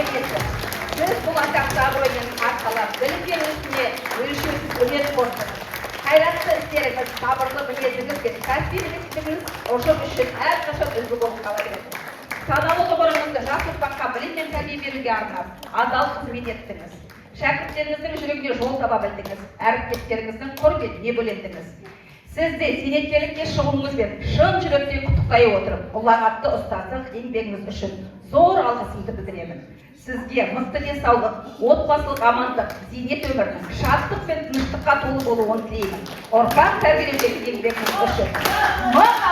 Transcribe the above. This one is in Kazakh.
ниеті. Сіз бұл атақты абыроймен арқалап, білімдер үстіне өлшеусіз өнер қостыңыз. Қайратты істеріңіз, сабырлы мінезіңіз бен кәсіби біліктілігіңіз ұжым үшін әрқашан үлгі болып қала береді. Саналы ғұмырыңызды жас ұрпаққа білім мен тәрбие беруге арнап, адал қызмет еттіңіз. Шәкірттеріңіздің жүрегіне жол таба білдіңіз, әріптестеріңіздің құрметіне бөлендіңіз. Сізді зейнеткерлікке шығуыңызбен шын жүректен құттықтай отырып, ұлағатты ұстаздық еңбегіңіз үшін зор алғысымды білдіремін. Сізге мықты денсаулық, отбасылық амандық, зейнет өмір, шаттық пен тыныштыққа толы болуын тілеймін. Ұрпақ тәрбиелеудегі еңбегіңіз үшін мың